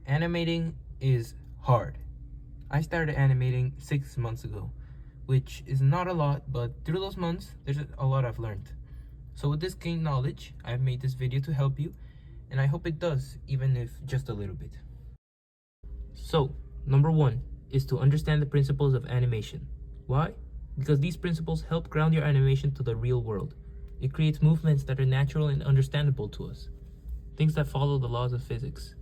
Animating is hard. I started animating 6 months ago, which is not a lot, but through those months, there's a lot I've learned. So with this gained knowledge, I've made this video to help you, and I hope it does, even if just a little bit. So, number 1 is to understand the principles of animation. Why? Because these principles help ground your animation to the real world. It creates movements that are natural and understandable to us. Things that follow the laws of physics.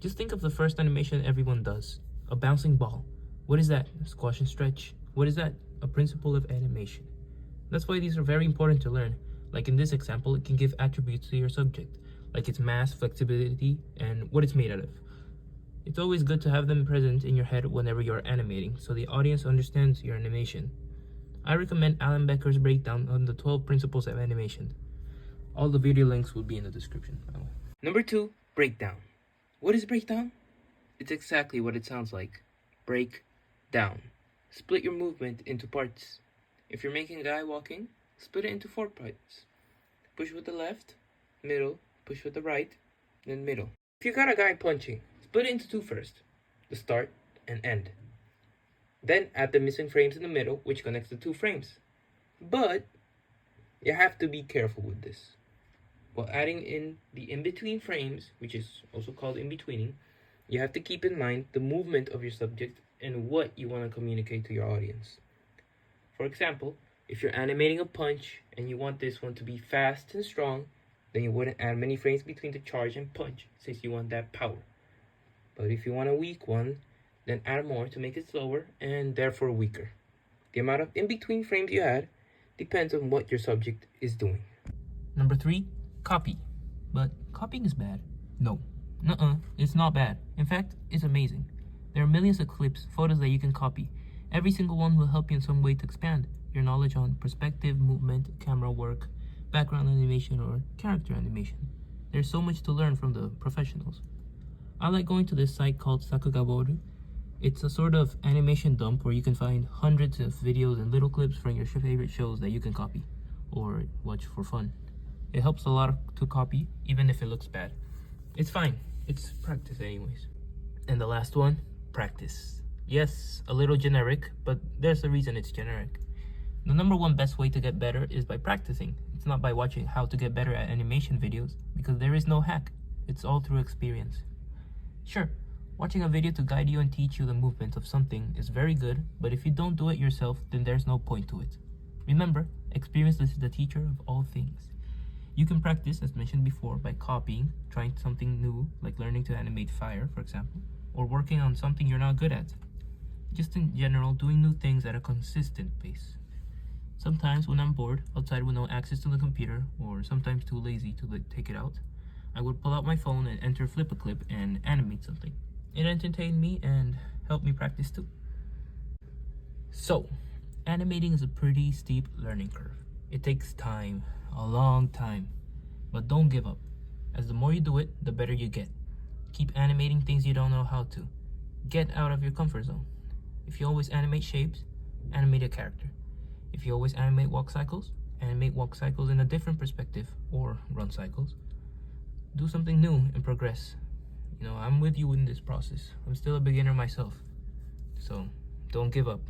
Just think of the first animation everyone does. A bouncing ball. What is that? Squash and stretch. What is that? A principle of animation. That's why these are very important to learn. Like in this example, it can give attributes to your subject, like its mass, flexibility, and what it's made out of. It's always good to have them present in your head whenever you're animating, so the audience understands your animation. I recommend Alan Becker's breakdown on the 12 principles of animation. All the video links will be in the description. Number 2, breakdown. What is breakdown? It's exactly what it sounds like. Break down. Split your movement into parts. If you're making a guy walking, split it into 4 parts. Push with the left, middle, push with the right, then middle. If you got a guy punching, split it into 2 first. The start and end. Then add the missing frames in the middle, which connects the 2 frames. But you have to be careful with this. While adding in the in-between frames, which is also called in-betweening, you have to keep in mind the movement of your subject and what you want to communicate to your audience. For example, if you're animating a punch and you want this one to be fast and strong, then you wouldn't add many frames between the charge and punch, since you want that power. But if you want a weak one, then add more to make it slower and therefore weaker. The amount of in-between frames you add depends on what your subject is doing. Number 3, copy. But copying is bad. No. It's not bad. In fact, it's amazing. There are millions of clips, photos that you can copy. Every single one will help you in some way to expand your knowledge on perspective, movement, camera work, background animation, or character animation. There's so much to learn from the professionals. I like going to this site called SAKUGABOORU. It's a sort of animation dump where you can find hundreds of videos and little clips from your favorite shows that you can copy or watch for fun. It helps a lot to copy, even if it looks bad. It's fine. It's practice anyways. And the last one, practice. Yes, a little generic, but there's a reason it's generic. The number 1 best way to get better is by practicing. It's not by watching how to get better at animation videos, because there is no hack. It's all through experience. Sure, watching a video to guide you and teach you the movement of something is very good, but if you don't do it yourself, then there's no point to it. Remember, experience is the teacher of all things. You can practice, as mentioned before, by copying, trying something new, like learning to animate fire, for example, or working on something you're not good at. Just in general, doing new things at a consistent pace. Sometimes when I'm bored, outside with no access to the computer, or sometimes too lazy to take it out, I would pull out my phone and enter flip a clip and animate something. It entertained me and helped me practice too. So, animating is a pretty steep learning curve. It takes time, a long time, but don't give up, as the more you do it, the better you get. Keep animating things you don't know how to. Get out of your comfort zone. If you always animate shapes, animate a character. If you always animate walk cycles in a different perspective, or run cycles. Do something new and progress. I'm with you in this process. I'm still a beginner myself, so don't give up.